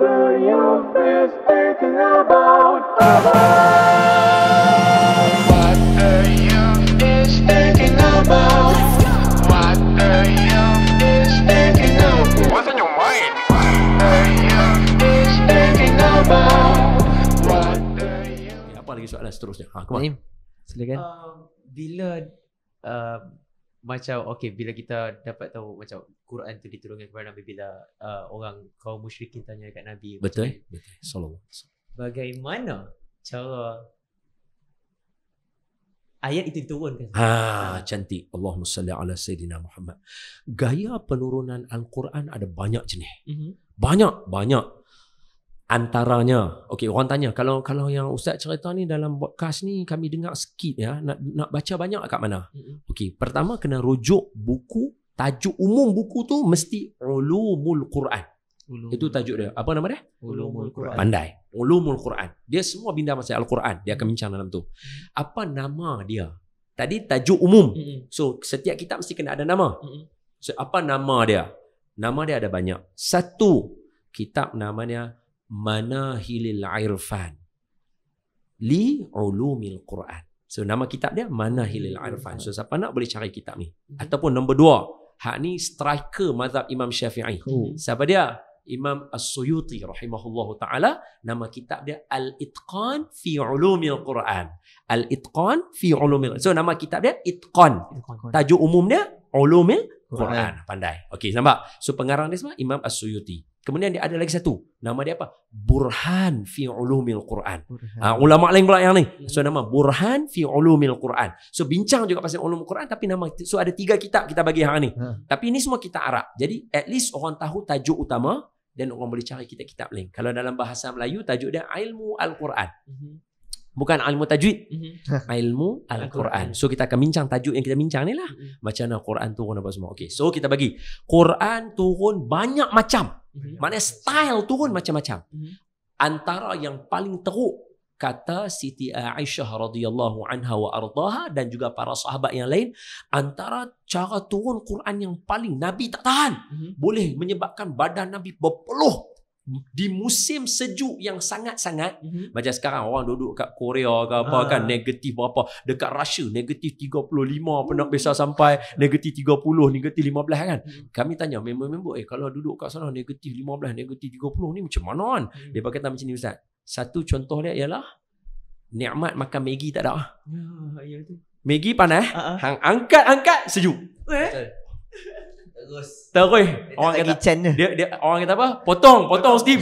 the youth is thinking about. What the youth is thinking about. What the youth is thinking about. What's on your mind? What the youth is thinking about. What the youth. Apa lagi soalan seterusnya? Come on. Naim, silakan. Bila macam bila kita dapat tahu macam Quran tu diturunkan kepada Nabi bila orang kaum musyrikin tanya dekat Nabi. Betul. Sallallahu alaihi wasallam. Bagaimana cara ayat itu diturunkan? Cantik. Allahumma salli ala Sayyidina Muhammad. Gaya penurunan Al-Quran ada banyak jenis. Banyak. Antaranya, orang tanya, kalau yang Ustaz cerita ni dalam podcast ni kami dengar sikit ya, nak baca banyak kat mana? Pertama kena rujuk buku, tajuk umum buku tu mesti Ulumul Quran. Itu tajuk dia. Apa nama dia? Ulumul Quran. Pandai. Ulumul Quran. Dia semua bina pasal Al-Quran. Dia akan bincang dalam tu. Apa nama dia? Tadi tajuk umum. So, setiap kitab mesti kena ada nama. So, apa nama dia? Nama dia ada banyak. Satu kitab namanya Manahilil Irfan li Ulumil Quran. So, nama kitab dia Manahilil Irfan. So, siapa nak boleh cari kitab ni. Ataupun nombor 2. Hak ni striker mazhab Imam Syafi'i. Siapa dia? Imam As-Suyuti rahimahullahu ta'ala. Nama kitab dia Al-Itqan fi Ulumil Quran. Al-Itqan fi Ulumil. So nama kitab dia Itqan. Tajuk umum dia Ulumil Quran. Pandai. Okey, nampak? So pengarang dia semua Imam As-Suyuti. Kemudian dia ada lagi satu. Nama dia apa? Burhan fi Ulumil Quran. Ulama lain pula yang ni. So nama Burhan fi Ulumil Quran. So bincang juga pasal Ulumul Quran tapi nama, so ada 3 kitab kita bagi hari ni. Tapi ini semua kitab Arab. Jadi at least orang tahu tajuk utama dan orang boleh cari kitab-kitab lain. Kalau dalam bahasa Melayu tajuk dia Ilmu Al-Quran. Bukan ilmu tajwid. Ilmu Al-Quran. So kita akan bincang tajuk yang kita bincang ni lah. Macam mana Quran turun apa semua. Okay, so kita bagi Quran turun banyak macam. Maknanya style turun macam-macam. Antara yang paling teruk kata Siti Aisyah radhiyallahu anha wa ardaha dan juga para sahabat yang lain, antara cara turun Quran yang paling Nabi tak tahan, boleh menyebabkan badan Nabi berpeluh di musim sejuk yang sangat-sangat. Macam sekarang orang duduk kat Korea ke apa kan, negatif berapa, dekat Russia negatif 35 pernah bisa sampai negatif 30, negatif 15 kan. Kami tanya member-member, kalau duduk kat sana negatif 15, negatif 30 ni macam mana kan? Dia kata macam ni Ustaz. Satu contoh dia ialah nikmat makan Maggi tak ada. Maggi panas, hang angkat sejuk. Terus orang kata dia orang kata apa? Potong steam.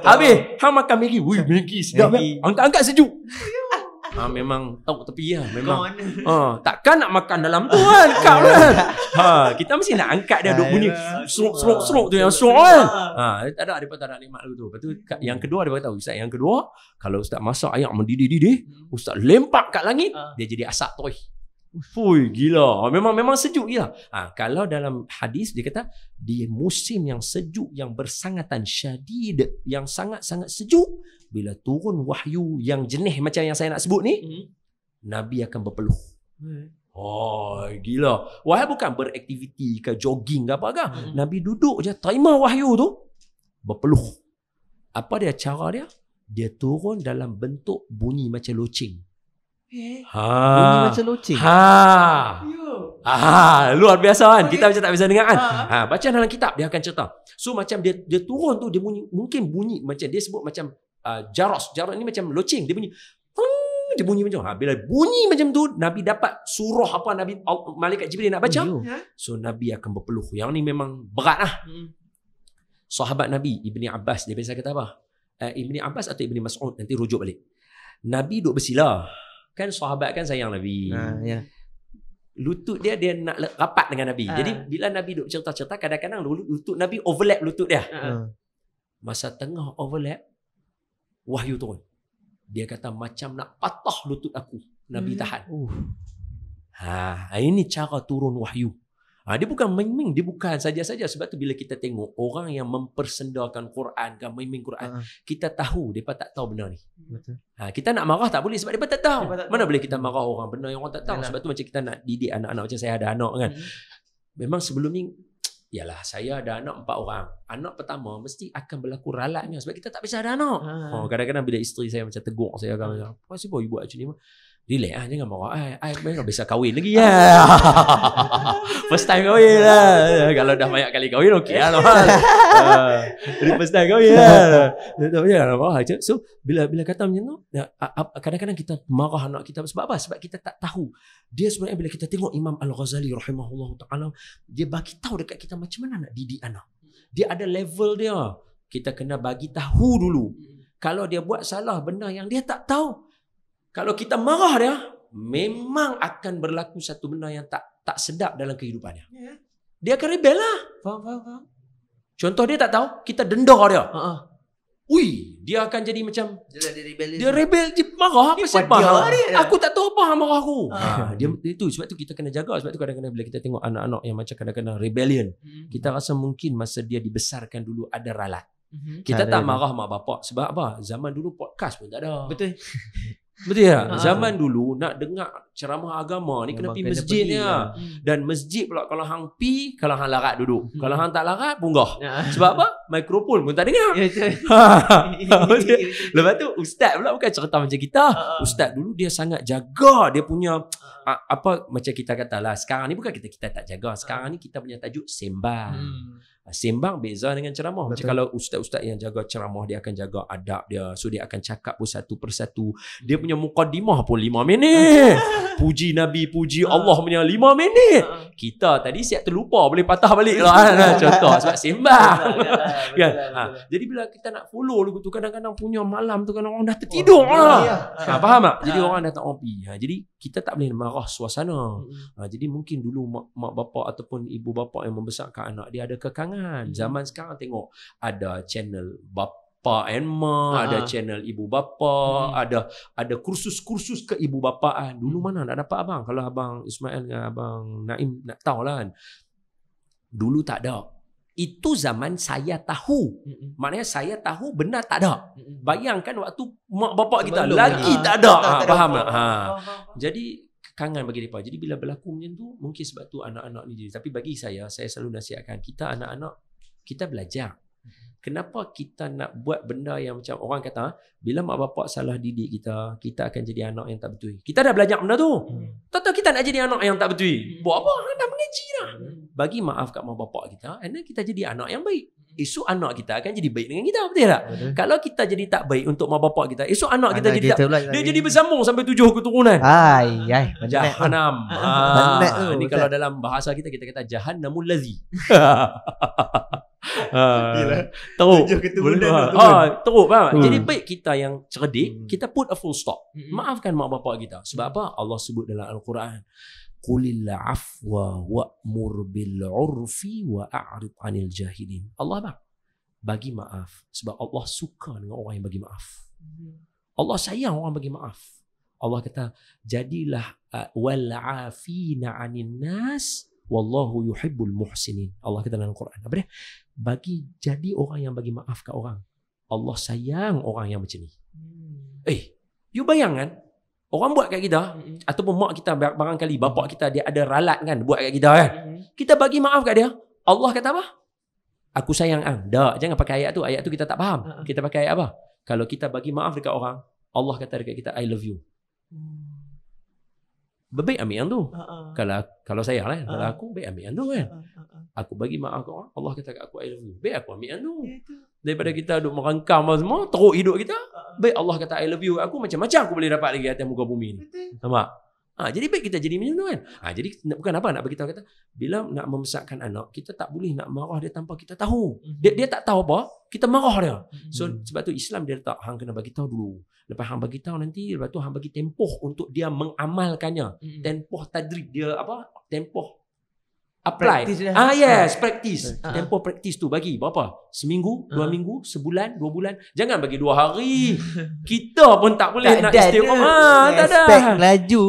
Habis hang makan Maggi. Wui, Maggi sedap. Angkat sejuk. Memang tahu tepi lah. Memang takkan nak makan dalam tu kan. Kau kan. Kita mesti nak angkat dia duk bunyi seruk tu yang seruk kan. Tak ada, dia tak ada nikmat tu. Lepas tu yang kedua dia kata, Ustaz, yang kedua kalau Ustaz masak ayam mendidih-didih, Ustaz lempak kat langit, dia jadi asap toy. Fui, gila. Memang sejuk gila. Kalau dalam hadis dia kata di musim yang sejuk, yang bersangatan syadid, yang sangat-sangat sejuk, bila turun wahyu yang jenis macam yang saya nak sebut ni, Nabi akan berpeluh. Gila. Wahyu bukan beraktiviti ke jogging ke apa ke. Nabi duduk je terima wahyu tu, berpeluh. Apa dia cara dia? Dia turun dalam bentuk bunyi macam loceng. Bunyi macam loceng. Luar biasa kan. Kita macam tak bisa dengar kan. Baca dalam kitab dia akan cerita. So macam dia turun tu, dia mungkin bunyi macam dia sebut macam jaros ni macam loceng. Dia bunyi dia bunyi macam bila bunyi macam tu, Nabi dapat surah apa Nabi malaikat Jibril nak baca. So Nabi akan berpeluh. Yang ni memang berat lah. Sahabat Nabi Ibni Abbas, dia biasa kata apa? Ibni Abbas atau Ibni Mas'ud, nanti rujuk balik. Nabi duk bersila. Kan sahabat kan sayang Nabi. Lutut dia nak rapat dengan Nabi. Jadi bila Nabi duk cerita-cerita, kadang-kadang lutut Nabi overlap lutut dia. Masa tengah overlap, wahyu turun. Dia kata macam nak patah lutut aku. Nabi tahan. Ini cara turun wahyu. Dia bukan main-main, dia bukan saja-saja. Sebab tu bila kita tengok orang yang mempersendakan Quran, main-main Quran, kita tahu mereka tak tahu benda ni. Betul. Kita nak marah tak boleh sebab mereka tak tahu. Mana boleh kita marah orang benda yang orang tak tahu. Sebab tu macam kita nak didik anak-anak, macam saya ada anak kan. Memang sebelum ni Yalah, saya ada anak 4 orang. Anak pertama mesti akan berlaku ralatnya sebab kita tak bisa ada anak. Kadang-kadang bila isteri saya macam tegur saya akan macam, apa sih boy buat macam ni? Relax lah, jangan marah. I memang biasa kahwin lagi ya. First time kahwin lah. Kalau dah banyak kali kahwin, okey lah. Jadi first time kahwin lah. Tak payah marah. So, bila kata macam tu, kadang-kadang kita marah anak kita. Sebab apa? Sebab kita tak tahu. Dia sebenarnya bila kita tengok Imam Al-Ghazali rahimahullah ta'ala, dia bagi tahu dekat kita macam mana nak didik anak. Dia ada level dia. Kita kena bagi tahu dulu. Kalau dia buat salah benda yang dia tak tahu, kalau kita marah dia, memang akan berlaku satu benda yang tak sedap dalam kehidupannya. Dia akan rebel lah. Faham. Contoh dia tak tahu, kita denda dia. Ui, dia akan jadi macam dia rebel, dia marah apa siapa? Aku tak tahu apa marah aku. Dia itu sebab tu kita kena jaga. Sebab tu kadang-kadang bila kita tengok anak-anak yang macam kadang-kadang rebellion, kita rasa mungkin masa dia dibesarkan dulu ada ralat. Kita tak marah mak bapak sebab apa? Zaman dulu podcast pun tak ada. Betul. Betul ya? Zaman dulu nak dengar ceramah agama ni kena pergi masjid dia. Dan masjid pula kalau hang pi, kalau hang larat duduk. Kalau hang tak larat, punggah. Sebab apa? Mikrofon pun tak dengar. Lepas tu ustaz pula bukan cerita macam kita. Ustaz dulu dia sangat jaga dia punya apa macam kita katalah. Sekarang ni bukan kita tak jaga. Sekarang ni kita punya tajuk sembang. Sembang beza dengan ceramah. Macam kalau ustaz-ustaz yang jaga ceramah, dia akan jaga adab dia. So dia akan cakap pun satu persatu. Dia punya mukadimah pun 5 minit. Puji Nabi, puji Allah punya 5 minit. Kita tadi siap terlupa, boleh patah balik lah. Contoh sebab sembang. Kan? Jadi bila kita nak follow lagu tu, kadang-kadang punya malam tu kadang orang dah tertidur lah. Faham tak? Jadi orang dah tak pergi. Jadi kita tak boleh marah suasana. Jadi mungkin dulu mak bapak ataupun ibu bapa yang membesarkan anak, dia ada kekangan. Zaman sekarang tengok ada channel bapa and ma, ada channel ibu bapa, ada kursus-kursus keibu bapaan. Dulu mana nak dapat abang? Kalau abang Ismail dengan abang Naim nak tahu lah kan. Dulu tak ada. Itu zaman saya tahu. Maknanya saya tahu benar tak ada. Bayangkan waktu mak bapak kita lagi tak ada. Faham tak? Jadi kangen bagi mereka. Jadi bila berlaku macam tu, mungkin sebab tu anak-anak ni jadi. Tapi bagi saya selalu nasihatkan kita anak-anak, kita belajar. Kenapa kita nak buat benda yang macam orang kata, bila mak bapak salah didik kita, kita akan jadi anak yang tak betul. Kita dah belajar benda tu. Tahu kita nak jadi anak yang tak betul. Buat apa? Dah mengaji dah. Bagi maaf kat mak bapak kita, and then kita jadi anak yang baik. Esok anak kita akan jadi baik dengan kita, betul tak? Kalau kita jadi tak baik untuk mak bapak kita, esok anak kita jadi tak, dia jadi bersambung sampai 7 keturunan. Jahannam. Ini kalau dalam bahasa kita kata jahannamul ladzi. Teruk. Teruk, faham? Jadi baik kita yang cerdik, kita put a full stop. Maafkan mak bapak kita. Sebab apa? Allah sebut dalam Al-Quran, qulil afwa wa'mur bil 'urfi wa a'rid 'anil jahilin. Allah bagi maaf sebab Allah suka dengan orang yang bagi maaf. Allah sayang orang bagi maaf. Allah kata, jadilah wal 'afina 'anin nas wallahu yuhibbul muhsinin. Allah kata dalam Al-Quran. Apa dia? Jadi orang yang bagi maaf kat orang. Allah sayang orang yang macam ni. You bayangkan orang buat kat kita, ataupun mak kita barangkali bapak kita dia ada ralat kan buat kat kita kan. Kita bagi maaf kat dia. Allah kata apa? Aku sayang dah. Jangan pakai ayat tu. Ayat tu kita tak faham. Kita pakai ayat apa? Kalau kita bagi maaf dekat orang, Allah kata dekat kita, I love you. Baik ambil yang tu. Kalau saya lah, kalau aku baik ambil yang tu kan. Aku bagi maaf kat orang, Allah kata kat aku, I love you. Baik aku ambil yang tu. Daripada kita duduk merangkam semua, teruk hidup kita. Baik Allah kata I love you. Aku macam-macam aku boleh dapat lagi atas muka bumi ni. Nampak? Jadi baik kita jadi macam tu kan. Jadi bukan apa nak bagi tahu kata, bila nak membesarkan anak, kita tak boleh nak marah dia tanpa kita tahu. Dia tak tahu apa, kita marah dia. So sebab tu Islam dia letak hang kena bagi tahu dulu. Lepas hang bagi tahu nanti, lepas tu hang bagi tempoh untuk dia mengamalkannya. Tempoh tadrib dia apa? Tempoh apply. Practice. Tempoh practice tu bagi berapa? Seminggu, 2 minggu, sebulan, 2 bulan. Jangan bagi 2 hari. Kita pun tak boleh nak istiqamah. Tak ada. Expect laju.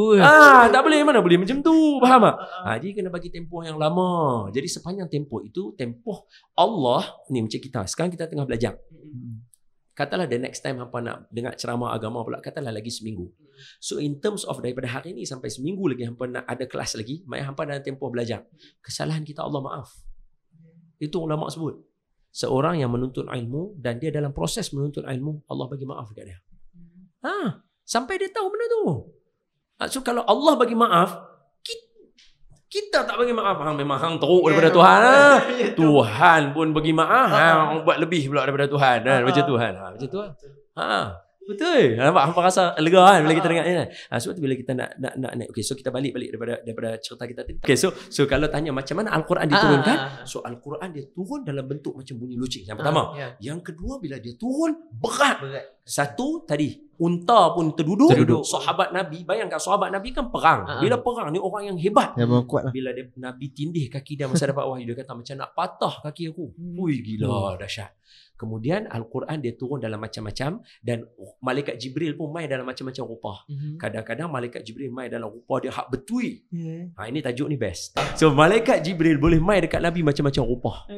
Tak boleh, mana boleh macam tu. Faham tak? Jadi kena bagi tempoh yang lama. Jadi sepanjang tempoh itu, tempoh Allah ni macam kita. Sekarang kita tengah belajar. Katalah the next time hampa nak dengar ceramah agama pula, katalah lagi seminggu. So in terms of daripada hari ni sampai seminggu lagi hampa nak ada kelas lagi, maknanya hampa dalam tempoh belajar. Kesalahan kita Allah maaf. Itu ulama sebut. Seorang yang menuntut ilmu dan dia dalam proses menuntut ilmu, Allah bagi maaf dekat dia. Sampai dia tahu benda tu. So kalau Allah bagi maaf, kita tak bagi maaf. Memang hang teruk daripada Tuhan. Tuhan pun bagi maaf. Hang buat lebih pula daripada Tuhan. Macam Tuhan. Macam tu. Betul. Nampak hampa rasa lega kan bila kita dengar ni. Sebab tu bila kita nak okey, so kita balik daripada cerita kita tadi. Okey, so kalau tanya macam mana Al-Quran diturunkan? So Al-Quran dia turun dalam bentuk macam bunyi lucing. Yang pertama. Yang kedua, bila dia turun berat. Satu tadi, unta pun terduduk. Sahabat Nabi, bayangkan sahabat Nabi kan perang. Bila perang ni orang yang hebat. Yang kuat lah. Bila Nabi tindih kaki dia masa dapat wahyu, dia kata macam nak patah kaki aku. Ui, gila, dahsyat. Kemudian Al-Quran dia turun dalam macam-macam, dan malaikat Jibril pun main dalam macam-macam rupa. Kadang-kadang malaikat Jibril main dalam rupa dia hak betui. Ini tajuk ni best. So malaikat Jibril boleh main dekat Nabi macam-macam rupa.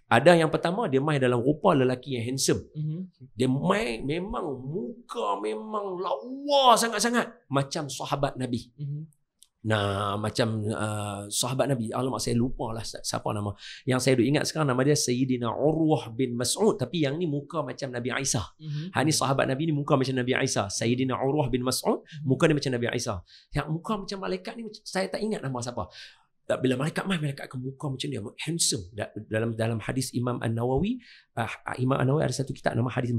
Ada yang pertama, dia main dalam rupa lelaki yang handsome. Dia main memang muka memang lawa sangat-sangat macam sahabat Nabi. Nah, macam sahabat Nabi, alamak saya lupa lah siapa nama. Yang saya ingat sekarang nama dia Sayyidina Urwah bin Mas'ud, tapi yang ni muka macam Nabi Isa. Ni sahabat Nabi ni muka macam Nabi Isa. Sayyidina Urwah bin Mas'ud, muka dia macam Nabi Isa. Yang muka macam malaikat ni saya tak ingat nama siapa. Bila malaikat akan muka macam dia, handsome. Dalam hadis Imam An-Nawawi, Imam An-Nawawi ada satu kitab nama hadis 40.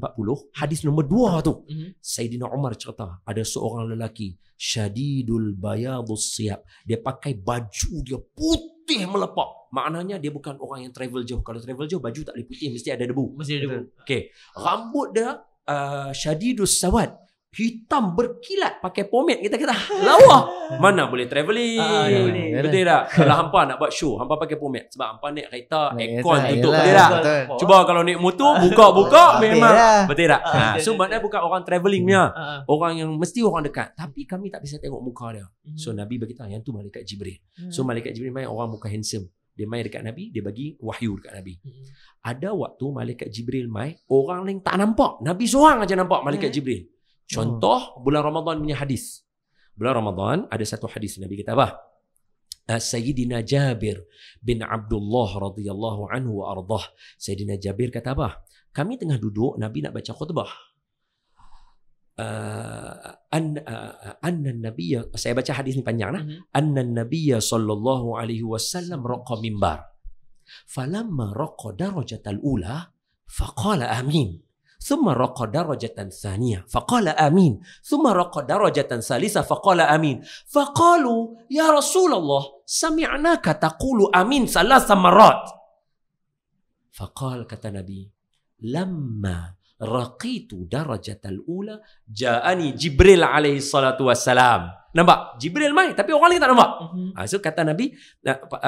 Hadis nombor 2 tu, Sayyidina Umar cerita ada seorang lelaki syadidul bayadus siyab. Dia pakai baju dia putih melepak. Maknanya dia bukan orang yang travel jauh. Kalau travel jauh baju tak boleh putih, mesti ada debu. Okey. Rambut dia syadidus sawad, hitam berkilat, pakai pomade. Kita kata lawa. Mana boleh travelling. Betul tak? Kalau hampa nak buat show, hampa pakai pomade. Sebab hampa naik kereta, aircon tutup. Betul tak? Cuba kalau naik motor, buka-buka memang. Betul tak? So maknanya bukan orang travelling punya. Orang yang mesti orang dekat. Tapi kami tak bisa tengok muka dia. So Nabi beritahu, yang tu malaikat Jibril. So malaikat Jibril main orang muka handsome. Dia main dekat Nabi, dia bagi wahyu dekat Nabi. Ada waktu malaikat Jibril main, orang lain tak nampak. Nabi seorang aja nampak malaikat Jibril. Contoh bulan Ramadan punya hadis. Bulan Ramadan ada satu hadis Nabi kata apa? Sayyidina Jabir bin Abdullah radhiyallahu anhu wa ardah. Sayyidina Jabir kata apa? Kami tengah duduk, Nabi nak baca khutbah. Anna nabiyya, saya baca hadis ni panjang lah. Anna nabiyya sallallahu alaihi wasallam raqa mimbar. Falamma raqa darajatal ula faqala amin. ثم رقى درجة ثانية فقال آمين ثم رقى درجة ثالثة فقال آمين فقالوا يا رسول الله سمعناك تقول آمين 3 مرات فقال kata Nabi لما رقيت درجة الأولى جاءني جبريل عليه الصلاة والسلام. Nampak? Jibril main tapi orang lain tak nampak. So kata Nabi,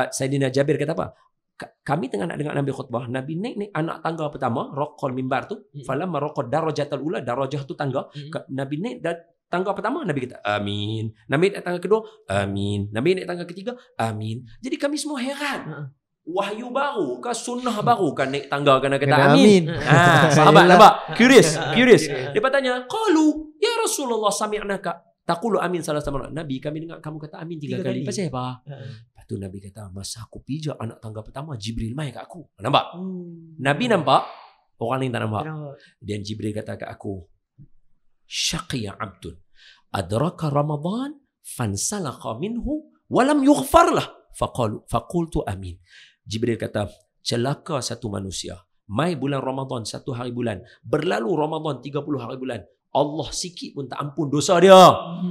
Sayyidina Jabir kata apa? Kami tengah nak dengar Nabi khutbah, Nabi naik anak tangga pertama, raqal mimbar tu, falamma raqad darajatul ula, darajah tu tangga. Nabi naik tangga pertama, Nabi kata amin. Nabi naik tangga kedua, amin. Nabi naik tangga ketiga, amin. Jadi kami semua heran. Wahyu baru ke sunnah baru kan naik tangga kena kata amin. Sahabat nampak? Curious. Dia tanya, qalu ya Rasulullah sami'naka taqulu amin 3 مرات. Nabi, kami dengar kamu kata amin 3 kali. Pasal apa? Tu Nabi kata, masa aku pijak anak tangga pertama, Jibril main kat aku. Nampak? Nabi nampak, orang lain tak nampak. Dan Jibril kata kat aku, syaqiya abdun adraka Ramadan fansalakha minhu walam yughfar lah faqultu amin. Jibril kata, celaka satu manusia, mai bulan Ramadan 1 hari bulan, berlalu Ramadan 30 hari bulan, Allah sikit pun tak ampun dosa dia.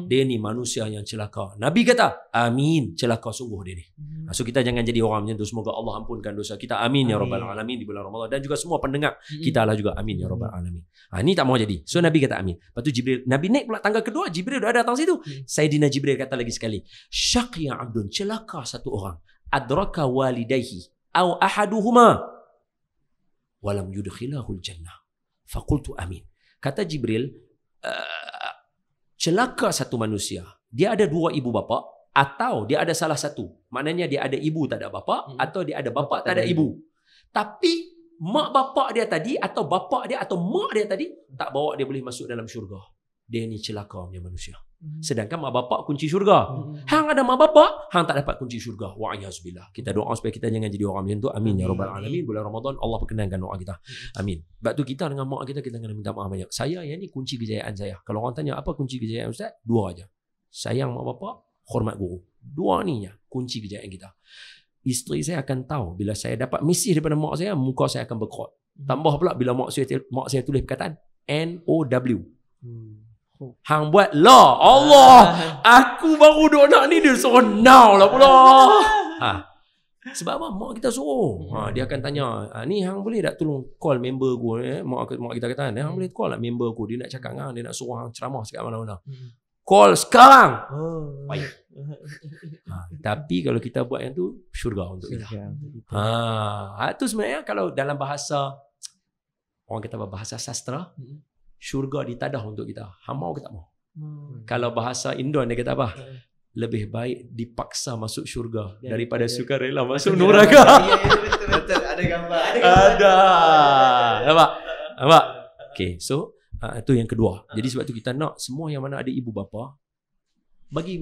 Dia ni manusia yang celaka. Nabi kata, amin, celaka sungguh dia ni. So kita jangan jadi orang macam tu. Semoga Allah ampunkan dosa kita. Amin ya rabbal alamin di bulan Ramadan. Dan juga semua pendengar kita lah juga. Amin ya rabbal alamin. Ni tak mau jadi. So Nabi kata amin. Lepas tu Jibril, Nabi naik pula tangga kedua, Jibril dah datang situ. Sayyidina Jibril kata lagi sekali, syaqiya abdun, celaka satu orang, adraka walidayhi aw ahaduhuma walam yudkhilahul jannah faqultu amin. Kata Jibril, celaka satu manusia, dia ada 2 ibu bapa, atau dia ada salah satu, maknanya dia ada ibu tak ada bapa, atau dia ada bapa tak ada ibu, tapi mak bapa dia tadi atau bapa dia atau mak dia tadi tak bawa dia boleh masuk dalam syurga. dia ni celaka punya manusia. Sedangkan mak bapak kunci syurga. Hang ada mak bapak, hang tak dapat kunci syurga. Wa'iyazbillah. Kita doa supaya kita jangan jadi orang macam tu. Amin ya rabbal alamin. Bulan Ramadan Allah perkenankan doa kita. Amin. Sebab tu kita dengan mak kita kena minta maaf banyak. Saya yang ni kunci kejayaan saya. Kalau orang tanya apa kunci kejayaan ustaz? Dua aja. Sayang mak bapak, hormat guru. Dua ni ya kunci kejayaan kita. Isteri saya akan tahu bila saya dapat mesej daripada mak saya, muka saya akan berkerut. Tambah pula bila mak saya tulis perkataan NOW. Hang buat lah Allah, aku baru duk nak ni, dia suruh now lah pula. Sebab apa? Mak kita suruh. Dia akan tanya, ni hang boleh tak tolong call member aku? Mak kita kata, hang boleh call tak member aku? Dia nak cakap dengan hang, dia nak suruh hang ceramah sekat mana-mana. Call sekarang. Baik. Tapi kalau kita buat yang tu, syurga untuk kita. Tu sebenarnya kalau dalam bahasa, orang kata bahasa sastra, syurga ditadah untuk kita. Hang mau ke tak mau? Kalau bahasa Indon dia kata apa? Lebih baik dipaksa masuk syurga daripada sukarela masuk neraka. Betul. Ada gambar. Ada. Nampak? Okay, so itu yang kedua. Jadi sebab tu kita nak semua yang mana ada ibu bapa bagi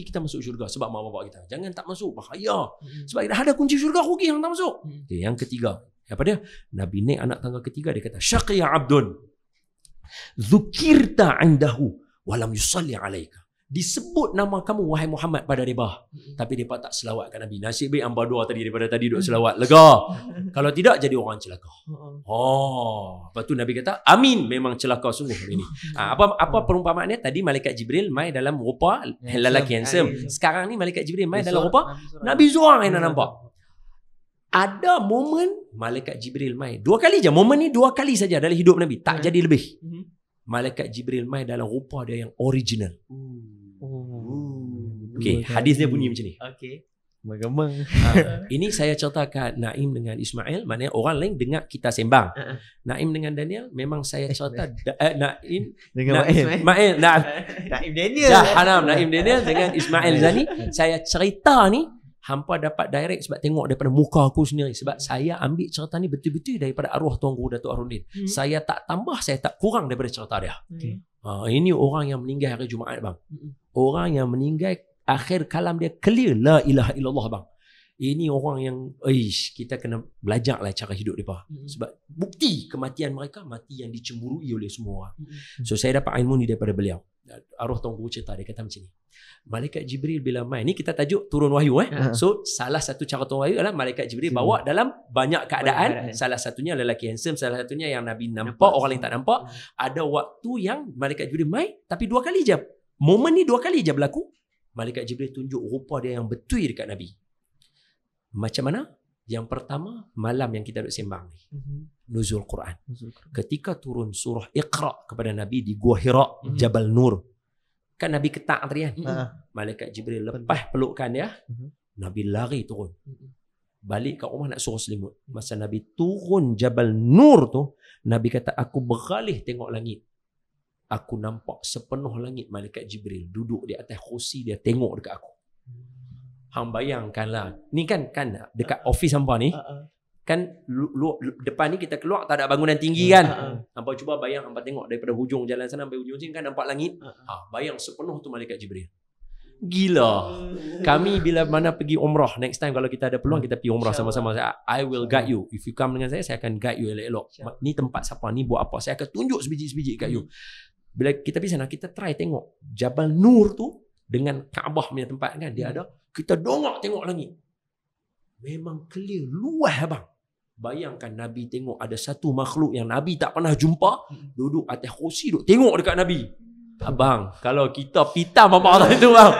kita masuk syurga sebab mak bapak kita. Jangan tak masuk, bahaya. Sebab dah ada kunci syurga rugi yang tak masuk. Okay, yang ketiga. Apa dia? Nabi naik anak tangga ketiga, dia kata syaqiya abdun dzukirta indahu walam yusalli alaika. Disebut nama kamu wahai Muhammad pada dia, tapi dia tak selawat kat Nabi. Nasib baik hamba dua daripada tadi duk selawat. Lega. Kalau tidak jadi orang celaka. Lepas tu Nabi kata, amin, memang celaka sungguh hari ini. Apa perumpamaannya? Tadi malaikat Jibril mai dalam rupa lelaki handsome. Sekarang ni malaikat Jibril mai dalam rupa Nabi seorang yang nak nampak. Ada momen malaikat Jibril mai 2 kali je. Momen ni 2 kali saja dalam hidup Nabi, tak jadi lebih. Malaikat Jibril mai dalam rupa dia yang original. Okey, hadisnya bunyi macam ni. Okey. Gemeng. Ini saya ceritakan Naim dengan Ismail, maknanya orang lain dengar kita sembang. Naim dengan Daniel memang saya cerita Naim dengan Ismail. Naim Daniel. Naim Daniel dengan Ismail Zani. Saya cerita ni hampa dapat direct sebab tengok daripada muka aku sendiri. Sebab saya ambil cerita ni betul-betul daripada arwah Tuan Guru Datuk Harudin. Saya tak tambah, saya tak kurang daripada cerita dia. Ini orang yang meninggal hari Jumaat bang. Orang yang meninggal akhir kalam dia clear la ilaha illallah bang. Ini orang yang kita kena belajar lah cara hidup mereka. Sebab bukti kematian mereka mati yang dicemburui oleh semua orang. So saya dapat ilmu ni daripada beliau. Arwah Tuan Guru cerita, dia kata macam ni. Malaikat Jibril bila main, ni kita tajuk turun wahyu So salah satu cara turun wahyu adalah malaikat Jibril bawa dalam banyak keadaan. Salah satunya lelaki handsome, salah satunya yang Nabi nampak, orang lain tak nampak. Ada waktu yang malaikat Jibril main tapi 2 kali je. Momen ni 2 kali je berlaku. Malaikat Jibril tunjuk rupa dia yang betul dekat Nabi. Macam mana? Yang pertama, malam yang kita duk sembang ni. Nuzul Quran. Ketika turun surah Iqra kepada Nabi di Gua Hira, Jabal Nur. Kan Nabi ketak tadi kan? Malaikat Jibril lepas pelukan dia, Nabi lari turun. Balik kat rumah nak suruh selimut. Masa Nabi turun Jabal Nur tu, Nabi kata, aku beralih tengok langit. Aku nampak sepenuh langit malaikat Jibril duduk di atas kursi dia, tengok dekat aku. Hang bayangkanlah. Ni kan dekat office hampa ni. Kan depan ni kita keluar tak ada bangunan tinggi kan. Hampa cuba bayang, hampa tengok daripada hujung jalan sana sampai hujung sini kan nampak langit. Bayang sepenuh tu malaikat Jibril. Gila. Kami bila mana pergi umrah, next time kalau kita ada peluang kita pergi umrah sama-sama. I will guide you. If you come dengan saya akan guide you elok-elok. Ni tempat siapa, ni buat apa. Saya akan tunjuk sebiji-sebiji kat you. Bila kita pergi sana, kita try tengok Jabal Nur tu dengan Kaabah punya tempat kan, dia ada. Kita dongak tengok langit. Memang clear, luas abang. Bayangkan Nabi tengok ada satu makhluk yang Nabi tak pernah jumpa, duduk atas kursi, duduk tengok dekat Nabi. Abang, kalau kita pitam apa tu bang,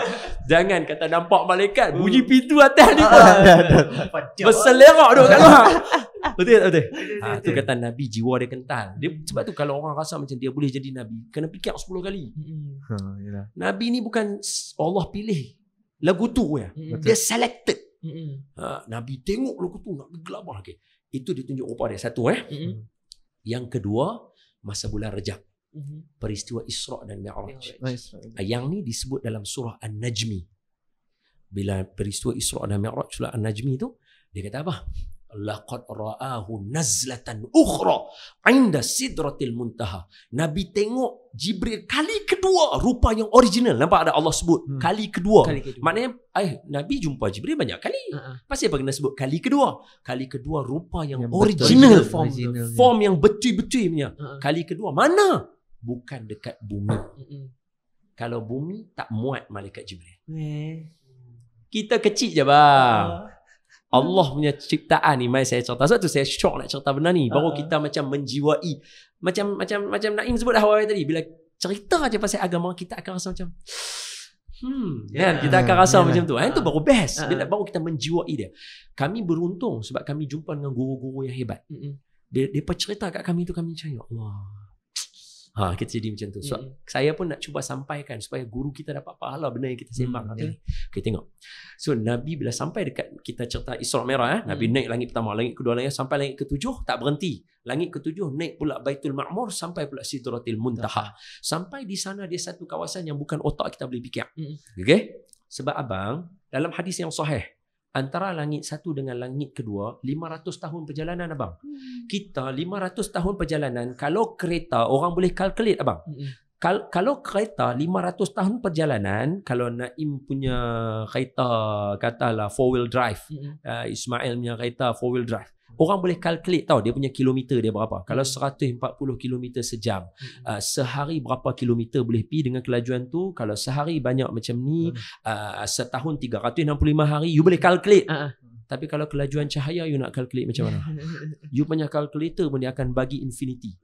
jangan kata nampak malaikat, bunyi pintu atas ni pun berselerak duduk kat luar. Betul. Tu kata Nabi jiwa dia kental. Sebab tu kalau orang rasa macam dia boleh jadi Nabi, kena fikir 10 kali. Nabi ni bukan Allah pilih lagu tu ya. Dia selected. Nabi tengok lagu tu nak gelabah. Itu ditunjuk rupa dia satu. Yang kedua, masa bulan Rajab, peristiwa Isra dan Mi'raj. Yang ni disebut dalam surah An-Najmi. Bila peristiwa Isra dan Mi'raj, surah An-Najmi tu dia kata apa? laqad ra'ahu nazlatan ukhra 'inda sidratil muntaha. Nabi tengok Jibril kali kedua rupa yang original. Nampak ada Allah sebut kali kedua. Maknanya Nabi jumpa Jibril banyak kali. Pasal apa kena sebut kali kedua? Kali kedua rupa yang original, form yang betul-betul punya. Kali kedua mana? Bukan dekat bumi. Kalau bumi tak muat malaikat Jibril. Kita kecil je bang. Allah punya ciptaan ni, mai saya cerita. Sebab tu saya syok nak cerita benda ni. Baru kita macam menjiwai. Macam Naim sebut dah awal tadi. Bila cerita je pasal agama, kita akan rasa macam kan? Kita akan rasa macam tu. Itu baru best. Bila baru kita menjiwai dia. Kami beruntung sebab kami jumpa dengan guru-guru yang hebat. Dia cerita kat kami tu, kami macam ya Allah. Kita jadi macam tu. So, saya pun nak cuba sampaikan supaya guru kita dapat pahala benda yang kita sembang. Kita tengok. So Nabi bila sampai dekat, kita cerita Isra Mi'raj, Nabi naik langit pertama, langit kedua, langit sampai langit ketujuh, tak berhenti. Langit ketujuh naik pula Baitul Ma'mur, sampai pula Sidratil Muntaha. Sampai di sana dia satu kawasan yang bukan otak kita boleh fikir. Okay? Sebab abang dalam hadis yang sahih, antara langit satu dengan langit kedua 500 tahun perjalanan abang. Kita 500 tahun perjalanan, kalau kereta orang boleh calculate abang. Kalau kereta 500 tahun perjalanan, kalau Naim punya kereta katalah 4-wheel drive, Ismail punya kereta 4-wheel drive, orang boleh calculate tahu dia punya kilometer dia berapa. Kalau 140 kilometer sejam, sehari berapa kilometer boleh pergi dengan kelajuan tu. Kalau sehari banyak macam ni, setahun 365 hari, you boleh calculate. Tapi kalau kelajuan cahaya, you nak calculate macam mana? You punya calculator pun dia akan bagi infinity.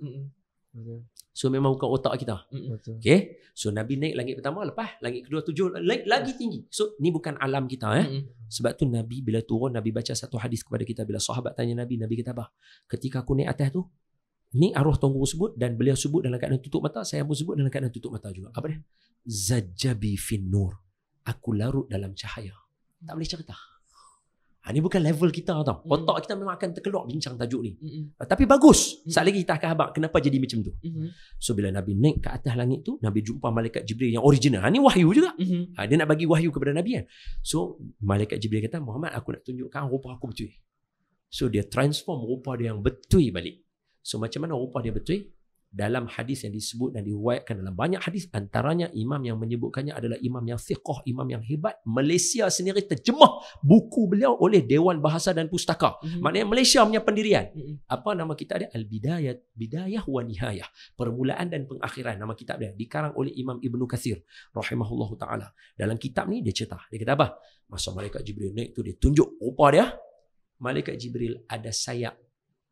So memang bukan otak kita. Okay. So Nabi naik langit pertama, lepas langit kedua tujuh, lagi tinggi. So ni bukan alam kita. Sebab tu Nabi bila turun, Nabi baca satu hadis kepada kita. Bila sahabat tanya Nabi kata apa? Ketika aku naik atas tu, ni arwah Tuan Guru sebut, dan beliau sebut dalam keadaan tutup mata, saya pun sebut dalam keadaan tutup mata juga. Apa dia? Zajjabi fin nur. Aku larut dalam cahaya. Tak boleh cerita. Ini bukan level kita tau. Otak kita memang akan terkeluar bincang tajuk ni. Tapi bagus. Sekali lagi kita akan habaq kenapa jadi macam tu. So bila Nabi naik ke atas langit tu, Nabi jumpa malaikat Jibril yang original. Ini wahyu juga. Dia nak bagi wahyu kepada Nabi kan. So malaikat Jibril kata, Muhammad, aku nak tunjukkan rupa aku betul. So dia transform rupa dia yang betul balik. So macam mana rupa dia betul? Dalam hadis yang disebut dan diriwayatkan dalam banyak hadis, antaranya imam yang menyebutkannya adalah imam yang thiqah, imam yang hebat. Malaysia sendiri terjemah buku beliau oleh Dewan Bahasa dan Pustaka. Maknanya Malaysia punya pendirian. Apa nama kitab dia? Bidayah wa Nihayah. Permulaan dan pengakhiran, nama kitab dia. Dikarang oleh Imam Ibnu Katsir rahimahullahu taala. Dalam kitab ni dia cerita. Dia kata apa? Masa malaikat Jibril naik tu, dia tunjuk rupa dia. Malaikat Jibril ada sayap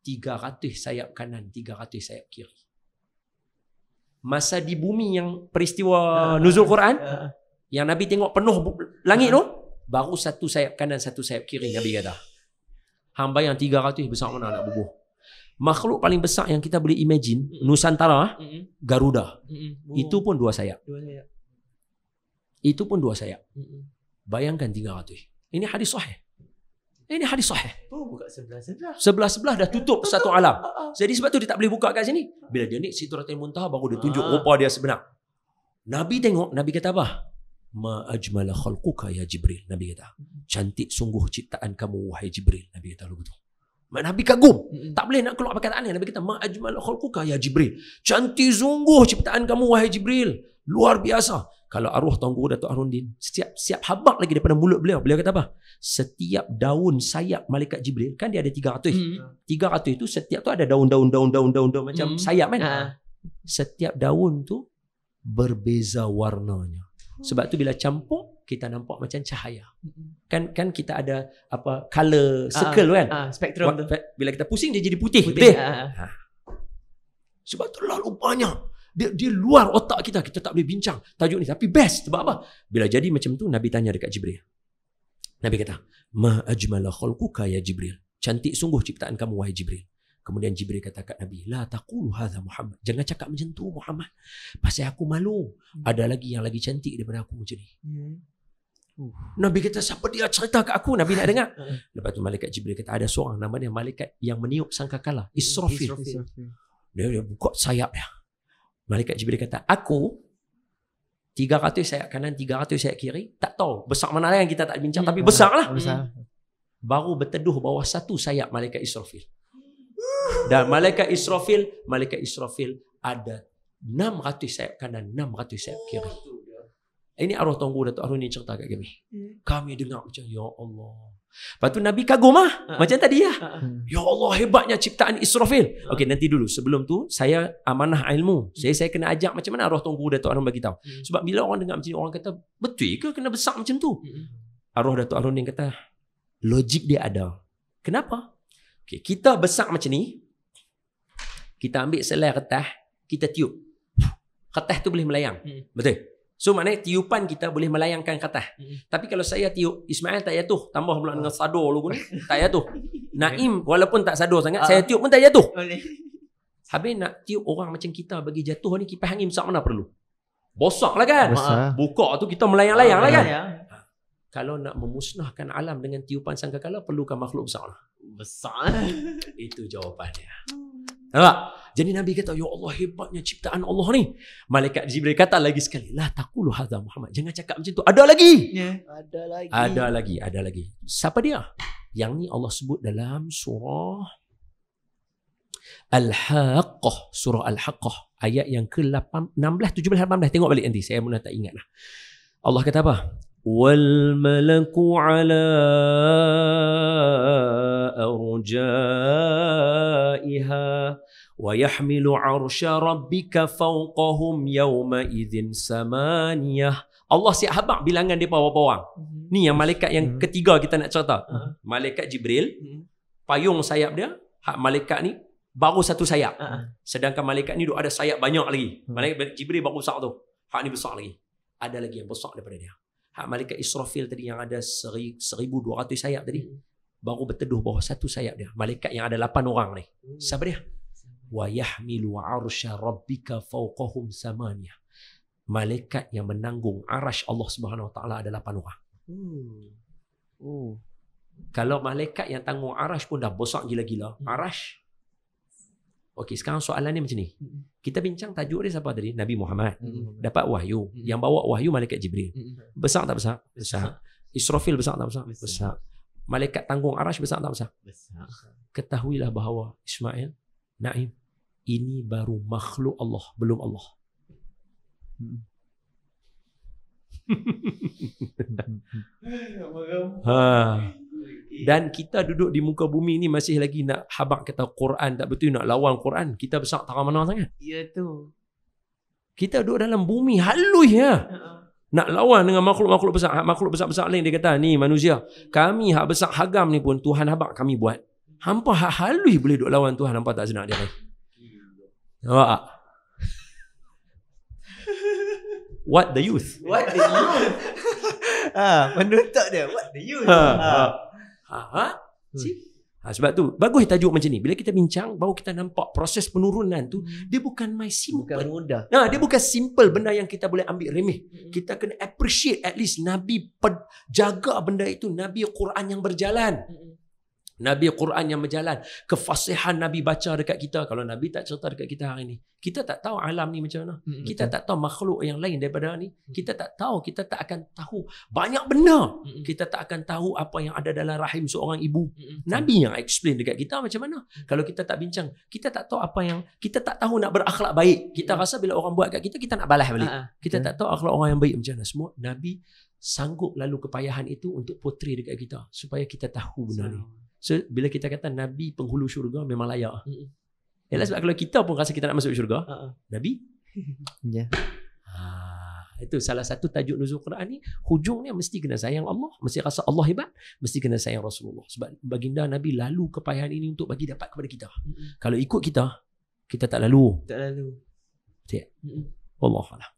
300 sayap kanan, 300 sayap kiri. Masa di bumi yang peristiwa nuzul Quran, yang Nabi tengok penuh langit tu, baru satu sayap kanan, satu sayap kiri. Nabi kata, hang bayang 300 besar mana nak bubuh. Makhluk paling besar yang kita boleh imagine, Nusantara, Garuda. Itu pun 2 sayap. Itu pun 2 sayap. Bayangkan 300. Ini hadis sahih. Ini hadis sahih. Buka Sebelah-sebelah dah tutup satu alam. Jadi sebab tu dia tak boleh buka kat sini. Bila dia naik Sidratul Muntaha, baru dia tunjuk rupa dia sebenar. Nabi tengok, Nabi kata apa? Ma ajmala khalquka ya Jibril. Nabi kata, cantik sungguh ciptaan kamu wahai Jibril. Nabi kata betul. Nabi kagum. Tak boleh nak keluar perkataan ni. Nabi kata, ma ajmala khalquka ya Jibril. Cantik sungguh ciptaan kamu wahai Jibril. Luar biasa. Kalau arwah Tuan Guru Datuk Harundin, siap habaq lagi daripada mulut beliau. Beliau kata apa? Setiap daun sayap malaikat Jibril, kan dia ada 300. 300 itu setiap tu ada daun-daun macam sayap kan. Setiap daun tu berbeza warnanya. Sebab tu bila campur, kita nampak macam cahaya. Kan kita ada apa color circle kan? Spektrum tu. Bila kita pusing dia jadi putih. Sebab tu lalu banyak. Dia luar otak kita. Kita tak boleh bincang tajuk ni. Tapi best. Sebab apa? Bila jadi macam tu, Nabi tanya dekat Jibril. Nabi kata, ma ajmala khalquka ya Jibril. Cantik sungguh ciptaan kamu wahai Jibril. Kemudian Jibril kata kat Nabi, la taqulu hadha Muhammad. Jangan cakap macam tu Muhammad. Pasal aku malu. Ada lagi yang lagi cantik daripada aku macam ni. Nabi kata, siapa dia cerita kat aku? Nabi nak dengar. Lepas tu malaikat Jibril kata, ada seorang nama dia malaikat yang meniup sangkakala, Israfil. Dia buka sayap dia. Malaikat Jibril kata, aku 300 sayap kanan, 300 sayap kiri. Tak tahu besar mana yang kita tak bincang, tapi besar lah. baru berteduh bawah satu sayap malaikat Israfil. Dan malaikat Israfil ada 600 sayap kanan, 600 sayap kiri. Ini arwah Tuanku Datuk Harun ni cerita kat kami. Kami dengar macam, ya Allah. Lepas tu Nabi kagum macam tadi ya. Ya Allah, hebatnya ciptaan Israfil. Okey, nanti dulu. Sebelum tu, saya amanah ilmu. Saya kena ajak macam mana arwah Tuanku Datuk Harun bagi tahu. Sebab bila orang dengar macam ni, orang kata, betul ke kena besar macam tu? Arwah Datuk Harun yang kata, logik dia ada. Kenapa? Okey, kita besar macam ni, kita ambil selai kertas, kita tiup. Kertas tu boleh melayang. Betul? So maknanya tiupan kita boleh melayangkan kertas. Tapi kalau saya tiup, Ismail tak jatuh. Tambah pula dengan sador lu ni, tak jatuh. Naim walaupun tak sador sangat, saya tiup pun tak jatuh. Habis nak tiup orang macam kita bagi jatuh ni, kipas angin besar mana perlu? Bosak lah kan? Besar. Buka tu kita melayang-layang lah kan? Kalau nak memusnahkan alam dengan tiupan sangkakala, perlukan makhluk besar lah. Besar. Itu jawapannya. Nampak? Jadi Nabi kata, ya Allah, hebatnya ciptaan Allah ni. Malaikat Jibril kata lagi sekali, la taqulu hadza Muhammad. Jangan cakap macam tu. Ada lagi. Ada lagi. Siapa dia? Yang ni Allah sebut dalam surah Al-Haqqah. Surah Al-Haqqah. Ayat yang ke-16, 17, 18. Tengok balik nanti. Saya mula tak ingat lah. Allah kata apa? Wal malaku ala arjaiha wa yahmilu arsya rabbika fawqahum yawma idzin samaniyah. Allah siap habaq bilangan dia berapa orang. Ni yang malaikat yang ketiga kita nak cerita. Malaikat Jibril, payung sayap dia, hak malaikat ni baru satu sayap. Sedangkan malaikat ni ada sayap banyak lagi. Malaikat Jibril baru besar tu. Hak ni besar lagi. Ada lagi yang besar daripada dia. Hak malaikat Israfil tadi yang ada 1,200 sayap tadi, baru berteduh bawah satu sayap dia. Malaikat yang ada 8 orang ni. Siapa dia? Wa yahmilu arsya rabbika fawqahum samaniyah. Malaikat yang menanggung arash Allah Subhanahu Wa Taala ada 8 orang. Kalau malaikat yang tanggung arash pun dah besar gila-gila. Arash. Okey, sekarang soalannya macam ni. Kita bincang tajuk dia siapa tadi? Nabi Muhammad. Dapat wahyu. Yang bawa wahyu malaikat Jibril. Besar tak besar? Besar. Israfil besar tak besar? Besar. Malaikat tanggung arash besar tak besar? Besar. Ketahuilah bahawa Ismail, Naim, ini baru makhluk Allah, belum Allah. Dan kita duduk di muka bumi ni masih lagi nak habaq kata Quran tak betul, nak lawan Quran. Kita besar tak mana sangat. Ya tu. Kita duduk dalam bumi halus ya. Nak lawan dengan makhluk-makhluk besar. Makhluk besar-besar lain dia kata, ni manusia. Kami hak besar hagam ni pun Tuhan habaq kami buat. Hampa hak halus boleh duduk lawan Tuhan, hampa tak senang dia ni. Nampak tak? What the youth? Menuntut dia. What the youth? Sebab tu bagus tajuk macam ni. Bila kita bincang, baru kita nampak proses penurunan tu dia bukan main simple. Bukan mudah. Dia bukan simple benda yang kita boleh ambil remeh. Kita kena appreciate at least Nabi jaga benda itu. Nabi Quran yang berjalan. Nabi Quran yang berjalan. Kefasihan Nabi baca dekat kita. Kalau Nabi tak cerita dekat kita hari ni, kita tak tahu alam ni macam mana. Kita tak tahu makhluk yang lain daripada ni. Kita tak tahu. Kita tak akan tahu banyak benda. Kita tak akan tahu apa yang ada dalam rahim seorang ibu. Nabi yang explain dekat kita macam mana. Kalau kita tak bincang, kita tak tahu apa yang, kita tak tahu nak berakhlak baik. Kita rasa bila orang buat kat kita, kita nak balas balik. Kita tak tahu akhlak orang yang baik macam mana. Semua Nabi sanggup lalu kepayahan itu untuk portray dekat kita supaya kita tahu benda ni. So, bila kita kata Nabi penghulu syurga, memang layak. Yalah, sebab kalau kita pun rasa kita nak masuk syurga, Nabi? Ya. Itu salah satu tajuk nuzul Quran ni. Hujungnya mesti kena sayang Allah, mesti rasa Allah hebat, mesti kena sayang Rasulullah. Sebab baginda Nabi lalu kepayahan ini untuk bagi dapat kepada kita. Kalau ikut kita, kita tak lalu. Tak lalu. Wallahu a'lam.